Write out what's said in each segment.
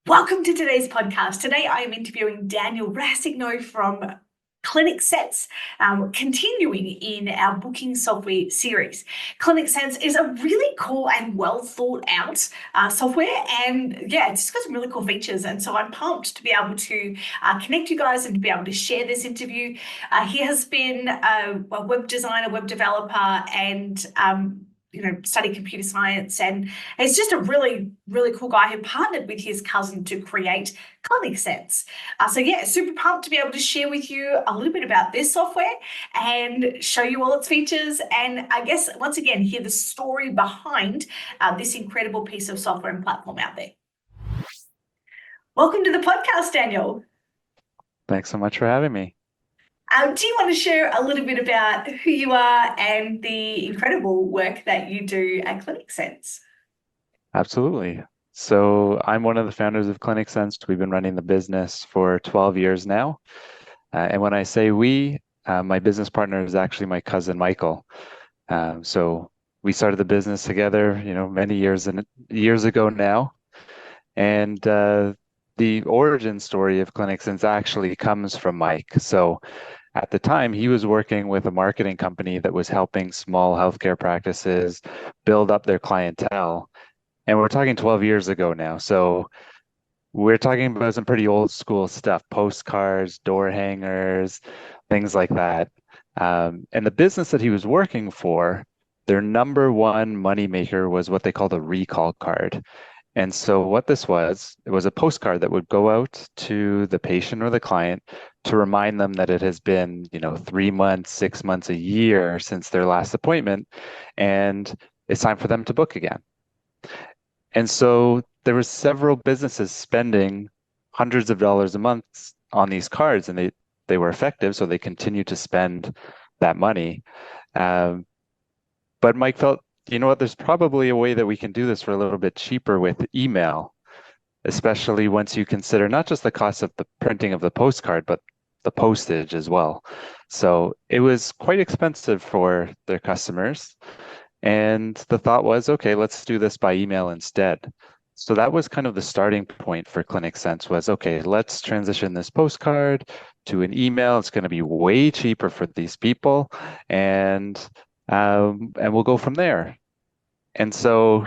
Welcome to today's podcast. Today I am interviewing Daniel Ruscigno from ClinicSense, continuing in our booking software series. ClinicSense is a really cool and well thought out software, and yeah, it's just got some really cool features. And so I'm pumped to be able to connect you guys and to be able to share this interview. He has been a web designer, web developer, and studied computer science, and he's just a really, really cool guy who partnered with his cousin to create ClinicSense. So yeah, super pumped to be able to share with you a little bit about this software and show you all its features, and I guess once again hear the story behind this incredible piece of software and platform out there. Welcome to the podcast, Daniel. Thanks so much for having me. Do you want to share a little bit about who you are and the incredible work that you do at ClinicSense? Absolutely. So I'm one of the founders of ClinicSense. We've been running the business for 12 years now. And when I say we, my business partner is actually my cousin Michael. So we started the business together, many years ago now. And the origin story of ClinicSense actually comes from Mike. So at the time, he was working with a marketing company that was helping small healthcare practices build up their clientele. And we're talking 12 years ago now. So we're talking about some pretty old school stuff, postcards, door hangers, things like that. And the business that he was working for, their number one moneymaker was what they called a recall card. And so what this was, it was a postcard that would go out to the patient or the client to remind them that it has been, 3 months, 6 months, a year since their last appointment, and it's time for them to book again. And so there were several businesses spending hundreds of dollars a month on these cards, and they were effective, so they continued to spend that money. Um, but Mike felt, you know what, there's probably a way that we can do this for a little bit cheaper with email, especially once you consider not just the cost of the printing of the postcard, but the postage as well. So it was quite expensive for their customers. And the thought was, okay, let's do this by email instead. So that was kind of the starting point for ClinicSense was, okay, let's transition this postcard to an email. It's going to be way cheaper for these people, and we'll go from there. And so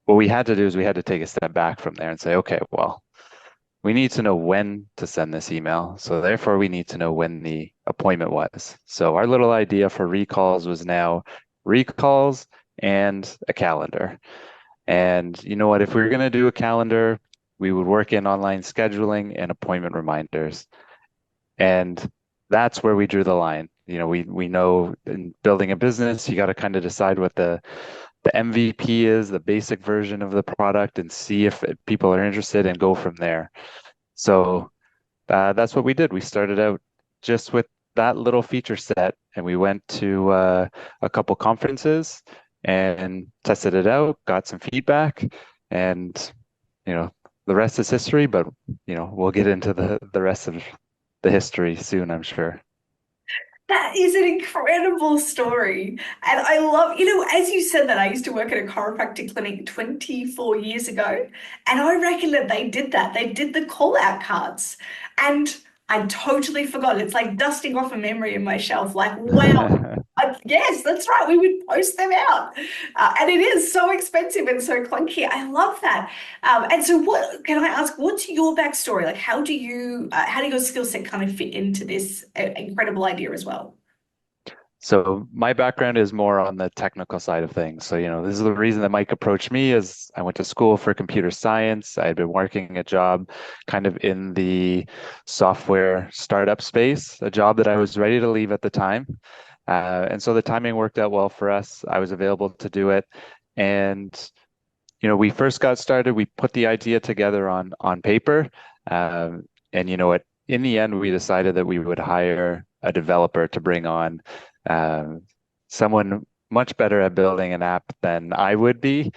what we had to do is we had to take a step back from there and say, okay, well, we need to know when to send this email. So therefore, we need to know when the appointment was. So our little idea for recalls was now recalls and a calendar. And you know what? If we were going to do a calendar, we would work in online scheduling and appointment reminders. And that's where we drew the line. We know in building a business, you got to kind of decide what the MVP is, the basic version of the product, and see if people are interested and go from there. So that's what we did. We started out just with that little feature set, and we went to a couple conferences and tested it out, got some feedback, and the rest is history. But we'll get into the rest of the history soon, I'm sure. That is an incredible story. And I love, as you said that, I used to work at a chiropractic clinic 24 years ago. And I reckon that they did that. They did the call out cards. And I totally forgot. It's like dusting off a memory in my shelf. Like, wow. Yes, that's right. We would post them out. And it is so expensive and so clunky. I love that. And so what, can I ask, what's your backstory? Like, how do your skill set kind of fit into this incredible idea as well? So my background is more on the technical side of things. So, this is the reason that Mike approached me is I went to school for computer science. I had been working a job kind of in the software startup space, a job that I was ready to leave at the time. And so the timing worked out well for us. I was available to do it. And, we first got started, we put the idea together on paper. And you know what? In the end, we decided that we would hire a developer to bring on um, someone much better at building an app than I would be.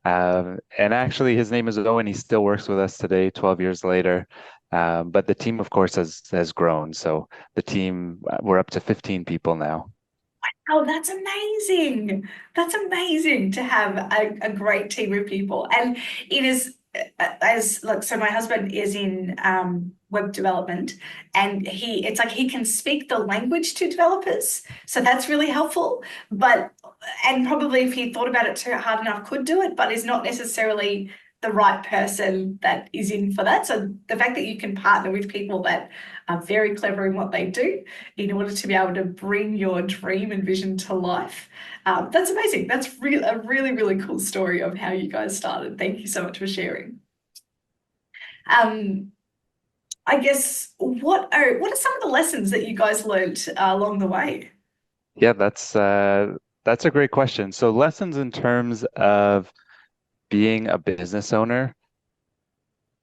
And actually, his name is Owen. He still works with us today, 12 years later. But the team, of course, has grown. So the team, we're up to 15 people now. Oh, that's amazing. That's amazing to have a great team of people. And it is as like, so my husband is in web development, and it's like he can speak the language to developers, so that's really helpful. But and probably if he thought about it too hard enough, could do it, but is not necessarily the right person that is in for that. So the fact that you can partner with people that are very clever in what they do in order to be able to bring your dream and vision to life, that's amazing. That's a really, really cool story of how you guys started. Thank you so much for sharing. Um, I guess what are some of the lessons that you guys learned along the way? Yeah, that's a great question. So lessons in terms of being a business owner,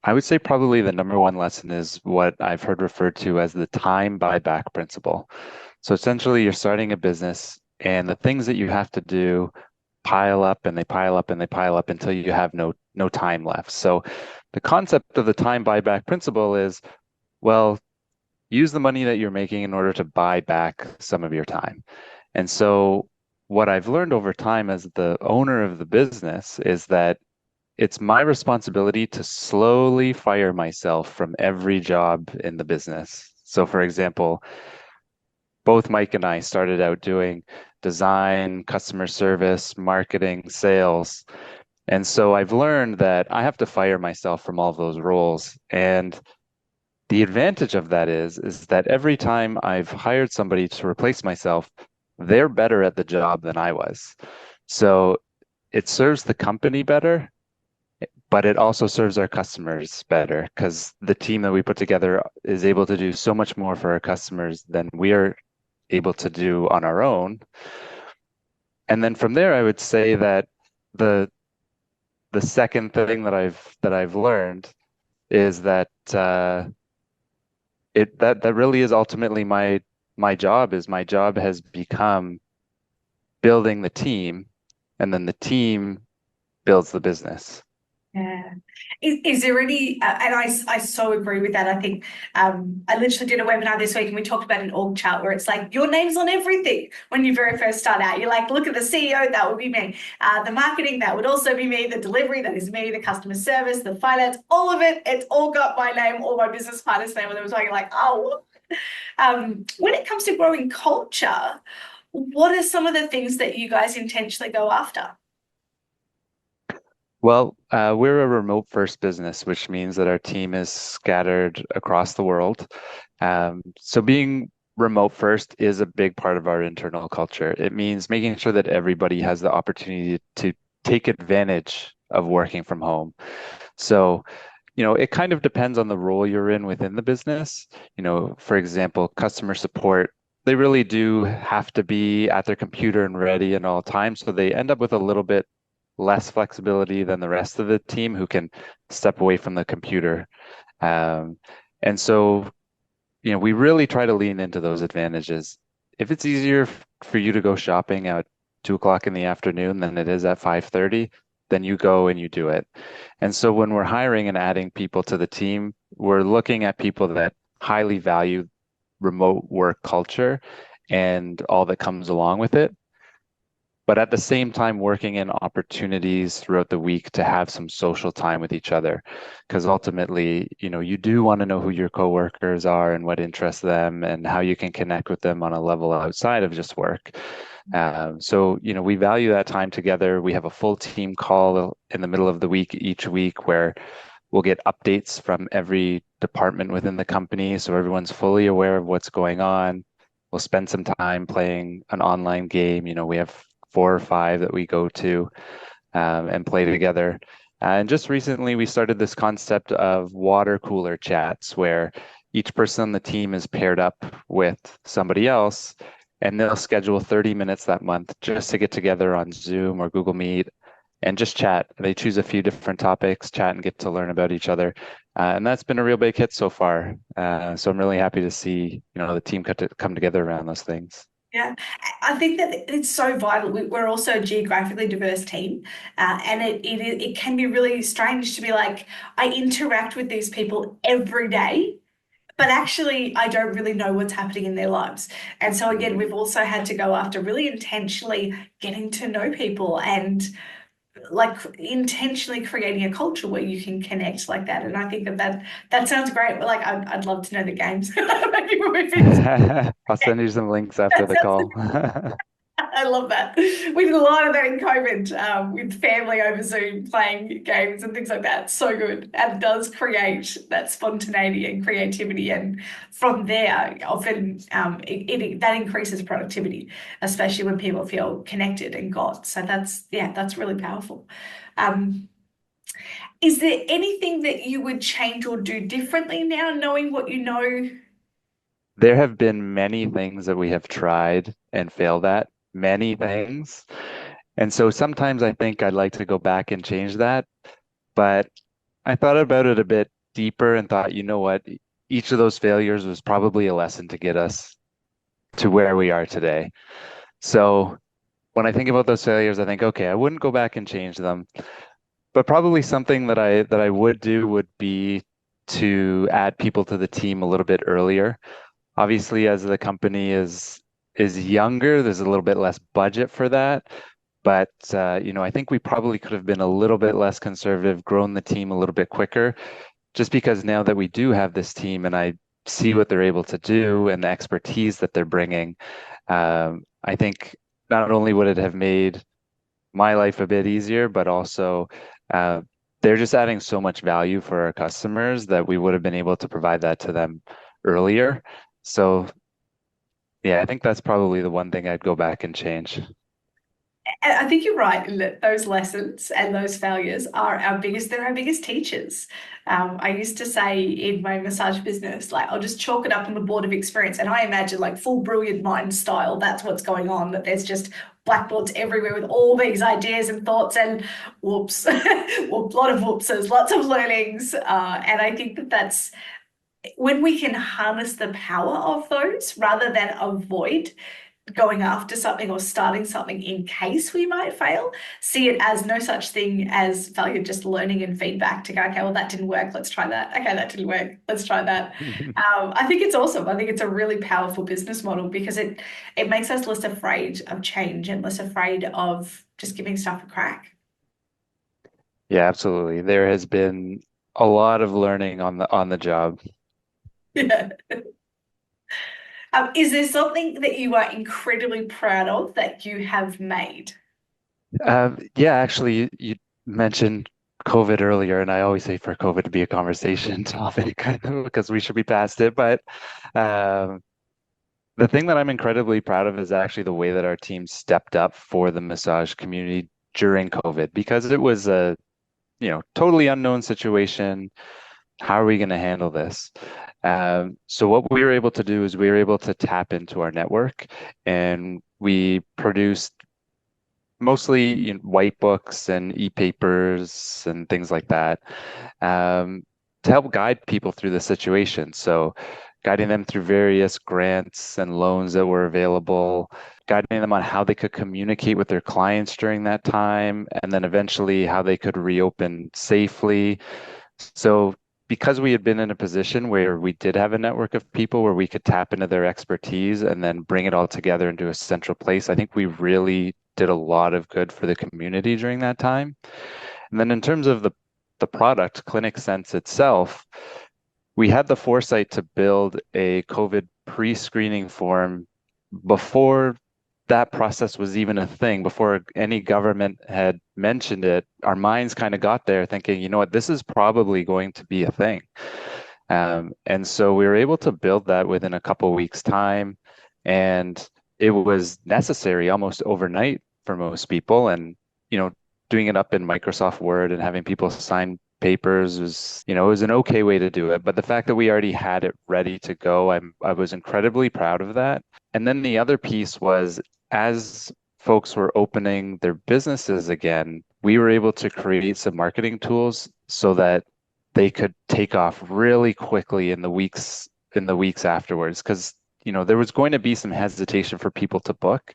I would say probably the number one lesson is what I've heard referred to as the time buyback principle. So essentially, you're starting a business, and the things that you have to do pile up and they pile up and they pile up until you have no time left. So the concept of the time buyback principle is, well, use the money that you're making in order to buy back some of your time. And so what I've learned over time as the owner of the business is that it's my responsibility to slowly fire myself from every job in the business. So, for example, both Mike and I started out doing design, customer service, marketing, sales. And so I've learned that I have to fire myself from all of those roles. And the advantage of that is that every time I've hired somebody to replace myself, they're better at the job than I was. So it serves the company better, but it also serves our customers better because the team that we put together is able to do so much more for our customers than we are able to do on our own. And then from there, I would say that the the second thing that I've learned is that that really is ultimately my job. Is my job has become building the team, and then the team builds the business. Yeah. Is there any, and I so agree with that. I think I literally did a webinar this week and we talked about an org chart where it's like your name's on everything when you very first start out. You're like, look at the CEO, that would be me. The marketing, that would also be me. The delivery, that is me. The customer service, the finance, all of it, it's all got my name or my business partner's name. And I was like, oh. When it comes to growing culture, what are some of the things that you guys intentionally go after? Well, we're a remote first business, which means that our team is scattered across the world. So being remote first is a big part of our internal culture. It means making sure that everybody has the opportunity to take advantage of working from home. So, it kind of depends on the role you're in within the business. For example, customer support, they really do have to be at their computer and ready at all times. So they end up with a little bit less flexibility than the rest of the team who can step away from the computer. Um, and so, we really try to lean into those advantages. If it's easier for you to go shopping at 2 o'clock in the afternoon than it is at 5:30, then you go and you do it. And so when we're hiring and adding people to the team, we're looking at people that highly value remote work culture and all that comes along with it, but at the same time working in opportunities throughout the week to have some social time with each other. Because ultimately, you do want to know who your coworkers are and what interests them and how you can connect with them on a level outside of just work. So, we value that time together. We have a full team call in the middle of the week each week where we'll get updates from every department within the company. So everyone's fully aware of what's going on. We'll spend some time playing an online game. We have 4 or 5 that we go to and play together. And just recently, we started this concept of water cooler chats where each person on the team is paired up with somebody else, and they'll schedule 30 minutes that month just to get together on Zoom or Google Meet and just chat. They choose a few different topics, chat, and get to learn about each other. And that's been a real big hit so far. So I'm really happy to see, the team come together around those things. Yeah, I think that it's so vital. We're also a geographically diverse team, and it can be really strange to be like, I interact with these people every day, but actually I don't really know what's happening in their lives. And so again, we've also had to go after really intentionally getting to know people and like intentionally creating a culture where you can connect like that. And I think that sounds great. But like, I'd love to know the games. Maybe we've been- I'll send you some links after that the sounds call. I love that. We did a lot of that in COVID, with family over Zoom playing games and things like that. So good. And it does create that spontaneity and creativity. And from there, often that increases productivity, especially when people feel connected and got. So that's really powerful. Um, is there anything that you would change or do differently now, knowing what you know? There have been many things that we have tried and failed at, many things. And so sometimes I think I'd like to go back and change that. But I thought about it a bit deeper and thought, you know what? Each of those failures was probably a lesson to get us to where we are today. So when I think about those failures, I think, okay, I wouldn't go back and change them, but probably something that I would do would be to add people to the team a little bit earlier. Obviously, as the company is younger, there's a little bit less budget for that. But I think we probably could have been a little bit less conservative, grown the team a little bit quicker, just because now that we do have this team and I see what they're able to do and the expertise that they're bringing, I think not only would it have made my life a bit easier, but also uh, they're just adding so much value for our customers that we would have been able to provide that to them earlier. So yeah, I think that's probably the one thing I'd go back and change. And I think you're right in that those lessons and those failures are they're our biggest teachers. I used to say in my massage business, like, I'll just chalk it up on the board of experience. And I imagine, like, full brilliant mind style, that's what's going on, that there's just blackboards everywhere with all these ideas and thoughts and whoops, well, a lot of whoopses, lots of learnings. And I think that's when we can harness the power of those rather than avoid going after something or starting something in case we might fail, see it as no such thing as failure, just learning and feedback to go, okay, well, that didn't work. Let's try that. Okay, that didn't work. Let's try that. I think it's awesome. I think it's a really powerful business model because it makes us less afraid of change and less afraid of just giving stuff a crack. Yeah, absolutely. There has been a lot of learning on the job. Yeah. Is there something that you are incredibly proud of that you have made? Yeah, actually, you mentioned COVID earlier, and I always say for COVID to be a conversation topic because we should be past it. But um, the thing that I'm incredibly proud of is actually the way that our team stepped up for the massage community during COVID because it was a, totally unknown situation. How are we going to handle this? So what we were able to do is we were able to tap into our network and we produced mostly white books and e-papers and things like that to help guide people through the situation. So guiding them through various grants and loans that were available, guiding them on how they could communicate with their clients during that time, and then eventually how they could reopen safely. So because we had been in a position where we did have a network of people where we could tap into their expertise and then bring it all together into a central place, I think we really did a lot of good for the community during that time. And then in terms of the product, ClinicSense itself, we had the foresight to build a COVID pre-screening form before that process was even a thing, before any government had mentioned it. Our minds kind of got there thinking, you know what, this is probably going to be a thing. And so we were able to build that within a couple weeks' time. And it was necessary almost overnight for most people. And, doing it up in Microsoft Word and having people sign papers was, it was an okay way to do it. But the fact that we already had it ready to go, I was incredibly proud of that. And then the other piece was as folks were opening their businesses again, we were able to create some marketing tools so that they could take off really quickly in the weeks afterwards because there was going to be some hesitation for people to book.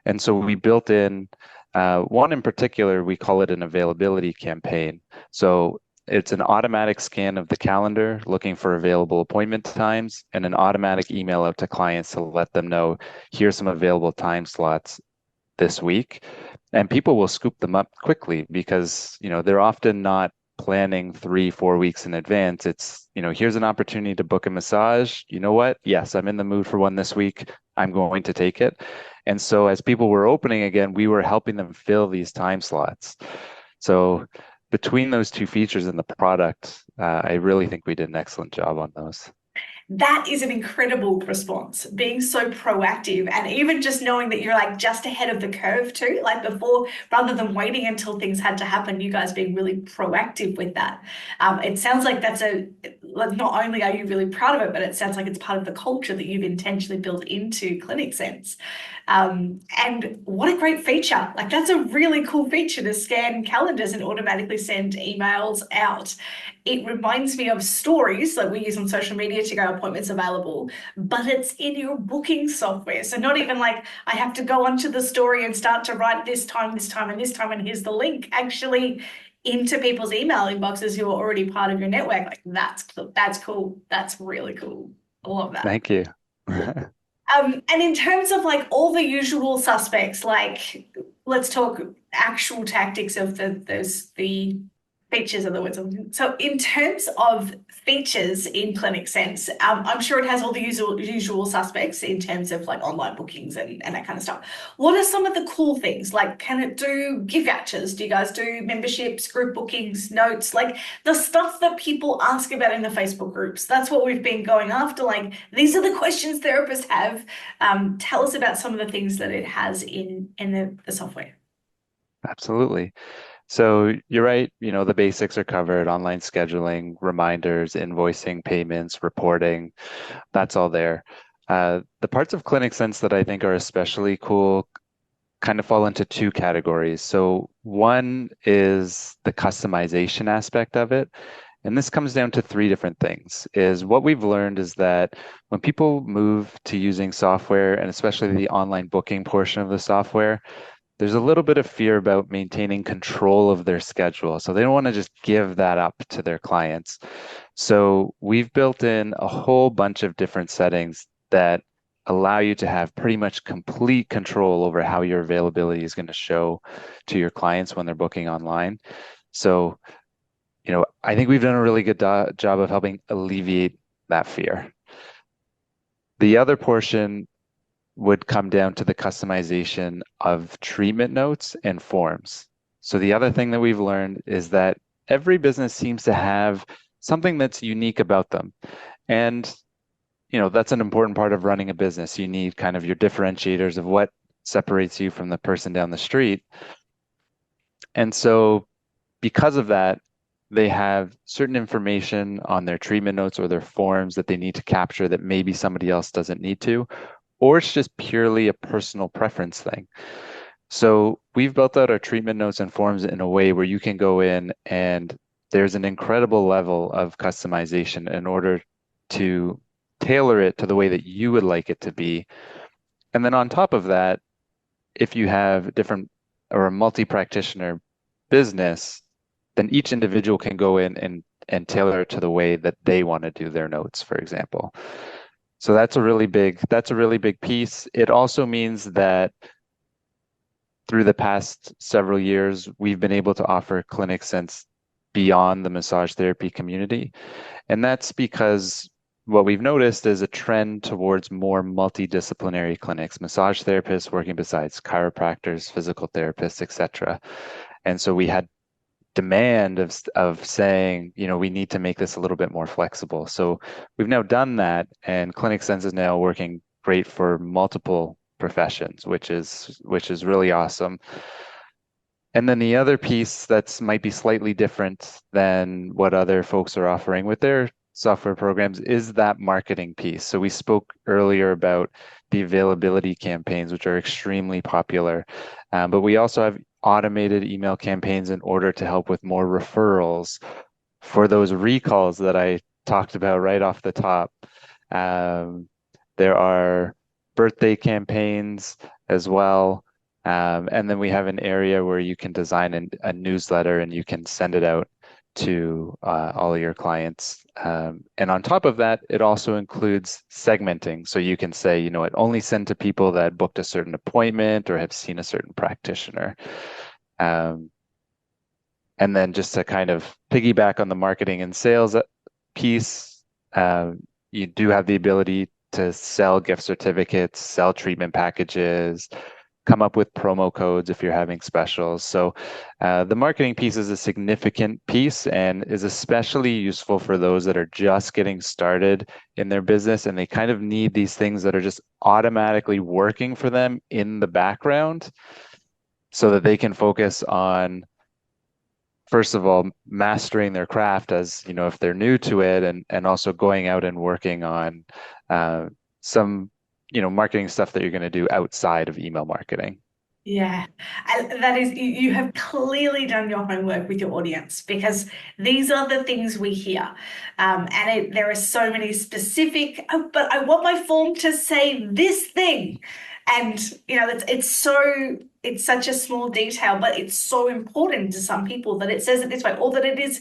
And so we built in one in particular, we call it an availability campaign. So it's an automatic scan of the calendar looking for available appointment times and an automatic email out to clients to let them know here's some available time slots this week. And people will scoop them up quickly because, they're often not planning 3, 4 weeks in advance. It's, here's an opportunity to book a massage. You know what? Yes, I'm in the mood for one this week. I'm going to take it. And so as people were opening again, we were helping them fill these time slots. So between those two features in the product, I really think we did an excellent job on those. That is an incredible response, being so proactive and even just knowing that you're like just ahead of the curve too, like before, rather than waiting until things had to happen, you guys being really proactive with that. It sounds like like, not only are you really proud of it, but it sounds like it's part of the culture that you've intentionally built into ClinicSense. And what a great feature. Like that's a really cool feature to scan calendars and automatically send emails out. It reminds me of stories that we use on social media to go appointments available, but it's in your booking software. So not even like I have to go onto the story and start to write this time, this time, and this time, and here's the link. Actually, into people's email inboxes who are already part of your network. Like that's cool. That's really cool. I love that. Thank you. And in terms of like all the usual suspects, like let's talk actual tactics of the features of the words. So in terms of features in ClinicSense, I'm sure it has all the usual suspects in terms of like online bookings and that kind of stuff. What are some of the cool things? Like, can it do gift vouchers? Do you guys do memberships, group bookings, notes? Like the stuff that people ask about in the Facebook groups. That's what we've been going after. Like these are the questions therapists have. Tell us about some of the things that it has in the software. Absolutely. So you're right, the basics are covered, online scheduling, reminders, invoicing, payments, reporting, that's all there. The parts of ClinicSense that I think are especially cool kind of fall into two categories. So one is the customization aspect of it. And this comes down to three different things. Is what we've learned is that when people move to using software, and especially the online booking portion of the software, there's a little bit of fear about maintaining control of their schedule. So they don't want to just give that up to their clients. So we've built in a whole bunch of different settings that allow you to have pretty much complete control over how your availability is going to show to your clients when they're booking online. So, I think we've done a really good job of helping alleviate that fear. The other portion would come down to the customization of treatment notes and forms. So the other thing that we've learned is that every business seems to have something that's unique about them. And, that's an important part of running a business. You need kind of your differentiators of what separates you from the person down the street. And so because of that, they have certain information on their treatment notes or their forms that they need to capture that maybe somebody else doesn't need to, or it's just purely a personal preference thing. So we've built out our treatment notes and forms in a way where you can go in and there's an incredible level of customization in order to tailor it to the way that you would like it to be. And then on top of that, if you have different or a multi-practitioner business, then each individual can go in and tailor it to the way that they want to do their notes, for example. So that's a really big piece. It also means that through the past several years, we've been able to offer ClinicSense beyond the massage therapy community. And that's because what we've noticed is a trend towards more multidisciplinary clinics, massage therapists working besides chiropractors, physical therapists, etc. And so we had demand of saying, we need to make this a little bit more flexible. So we've now done that, and ClinicSense is now working great for multiple professions, which is really awesome. And then the other piece that's might be slightly different than what other folks are offering with their software programs is that marketing piece. So we spoke earlier about the availability campaigns, which are extremely popular, but we also have automated email campaigns in order to help with more referrals for those recalls that I talked about right off the top. There are birthday campaigns as well. And then we have an area where you can design a newsletter and you can send it out to all of your clients. And on top of that, it also includes segmenting. So you can say, it only send to people that booked a certain appointment or have seen a certain practitioner. Um, and then just to kind of piggyback on the marketing and sales piece, uh, you do have the ability to sell gift certificates, sell treatment packages, come up with promo codes if you're having specials. So the marketing piece is a significant piece and is especially useful for those that are just getting started in their business and they kind of need these things that are just automatically working for them in the background so that they can focus on, first of all, mastering their craft as, if they're new to it, and also going out and working on some, marketing stuff that you're going to do outside of email marketing. Yeah, and that is, you have clearly done your homework with your audience because these are the things we hear. There are so many specific, "Oh, but I want my form to say this thing." And, it's such a small detail, but it's so important to some people that it says it this way, or that it's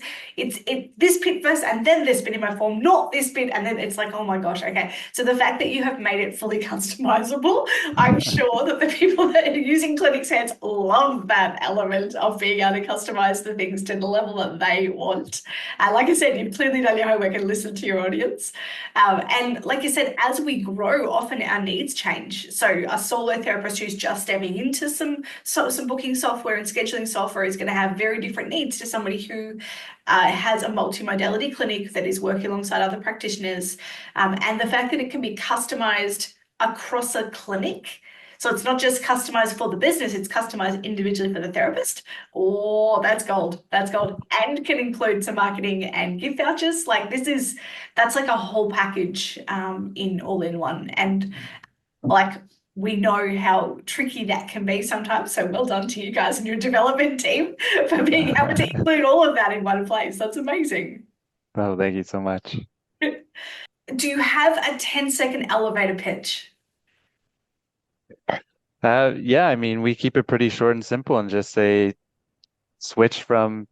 this bit first and then this bit in my form, not this bit. And then it's like, oh my gosh, okay. So the fact that you have made it fully customizable, I'm sure that the people that are using ClinicSense love that element of being able to customize the things to the level that they want. Like I said, you've clearly done your homework and listened to your audience. And like I said, as we grow, often our needs change. So a solo therapist who's just stepping into some booking software and scheduling software is going to have very different needs to somebody who has a multimodality clinic that is working alongside other practitioners. And the fact that it can be customized across a clinic. So it's not just customized for the business, it's customized individually for the therapist. Oh, that's gold. That's gold. And can include some marketing and gift vouchers. That's like a whole package in all in one. And like, we know how tricky that can be sometimes. So well done to you guys and your development team for being able to include all of that in one place. That's amazing. Oh, thank you so much. Do you have a 10-second elevator pitch? Yeah, I mean, we keep it pretty short and simple and just say switch from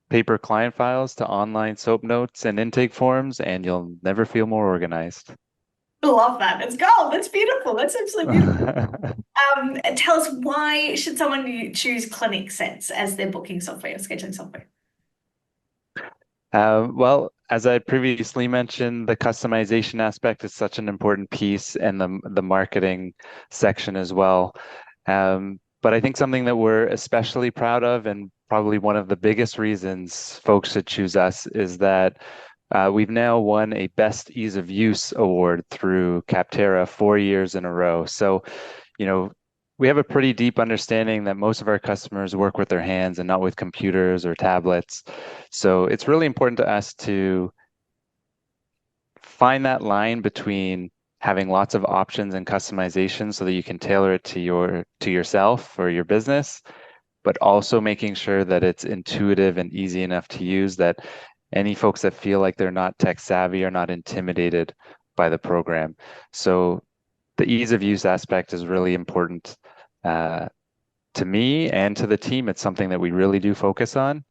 paper client files to online soap notes and intake forms, and you'll never feel more organized. Love that. It's gold. That's beautiful. That's absolutely beautiful. Tell us, why should someone choose ClinicSense as their booking software or scheduling software? Well, as I previously mentioned, the customization aspect is such an important piece, and the marketing section as well. But I think something that we're especially proud of, and probably one of the biggest reasons folks should choose us, is that we've now won a Best Ease of Use award through Capterra 4 years in a row. So, you know, we have a pretty deep understanding that most of our customers work with their hands and not with computers or tablets. So it's really important to us to find that line between having lots of options and customization so that you can tailor it to yourself or your business, but also making sure that it's intuitive and easy enough to use that any folks that feel like they're not tech savvy are not intimidated by the program. So the ease of use aspect is really important to me and to the team. It's something that we really do focus on.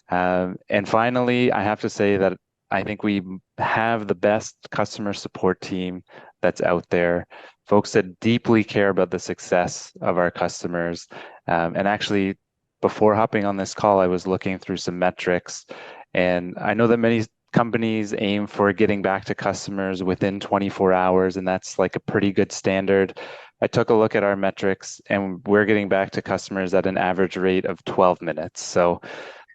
And finally, I have to say that I think we have the best customer support team that's out there, folks that deeply care about the success of our customers. And actually, before hopping on this call, I was looking through some metrics, and I know that many companies aim for getting back to customers within 24 hours, and that's like a pretty good standard. I took a look at our metrics, and we're getting back to customers at an average rate of 12 minutes. So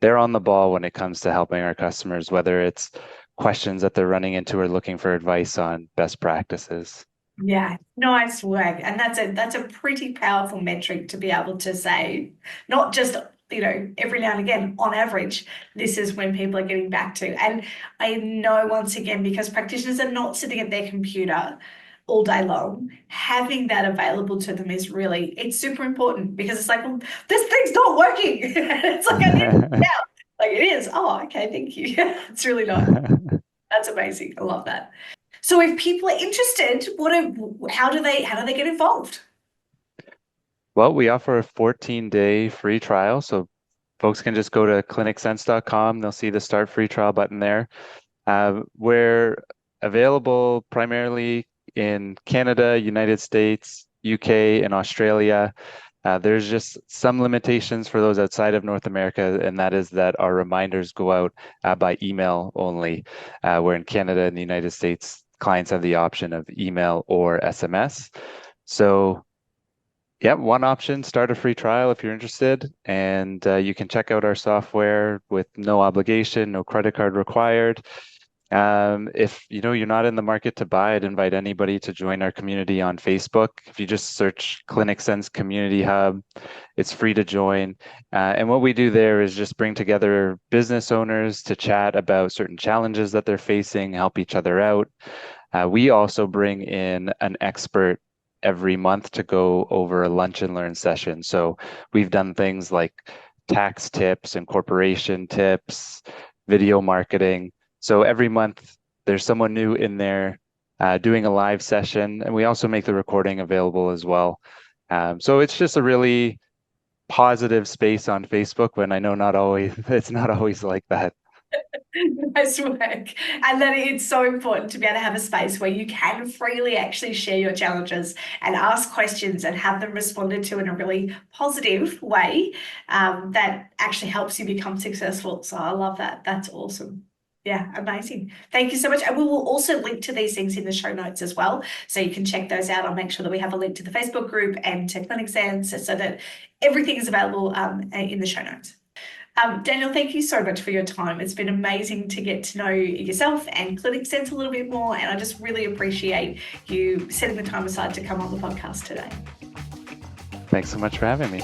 they're on the ball when it comes to helping our customers, whether it's questions that they're running into or looking for advice on best practices. Yeah, nice work. And that's a pretty powerful metric to be able to say, not just, every now and again, on average, this is when people are getting back to. And I know once again, because practitioners are not sitting at their computer all day long, having that available to them it's super important because it's like, well, this thing's not working. It's like, I need it now. Like it is. Oh, okay, thank you. It's really nice. That's amazing. I love that. So if people are interested, how do they get involved? Well, we offer a 14-day free trial. So folks can just go to clinicsense.com. They'll see the start free trial button there. We're available primarily in Canada, United States, UK, and Australia. There's just some limitations for those outside of North America, and that is that our reminders go out by email only, where in Canada and the United States, clients have the option of email or SMS. So yeah, one option, start a free trial if you're interested, and you can check out our software with no obligation, no credit card required. If you're not in the market to buy, I'd invite anybody to join our community on Facebook. If you just search ClinicSense Community Hub, it's free to join. And what we do there is just bring together business owners to chat about certain challenges that they're facing, help each other out. We also bring in an expert every month to go over a lunch and learn session. So we've done things like tax tips, incorporation tips, video marketing. So every month there's someone new in there doing a live session, and we also make the recording available as well. So it's just a really positive space on Facebook, when I know it's not always like that. Nice work. And that it's so important to be able to have a space where you can freely actually share your challenges and ask questions and have them responded to in a really positive way that actually helps you become successful. So I love that. That's awesome. Yeah, amazing. Thank you so much. And we will also link to these things in the show notes as well. So you can check those out. I'll make sure that we have a link to the Facebook group and to ClinicSense so that everything is available in the show notes. Daniel, thank you so much for your time. It's been amazing to get to know yourself and ClinicSense a little bit more, and I just really appreciate you setting the time aside to come on the podcast today. Thanks so much for having me.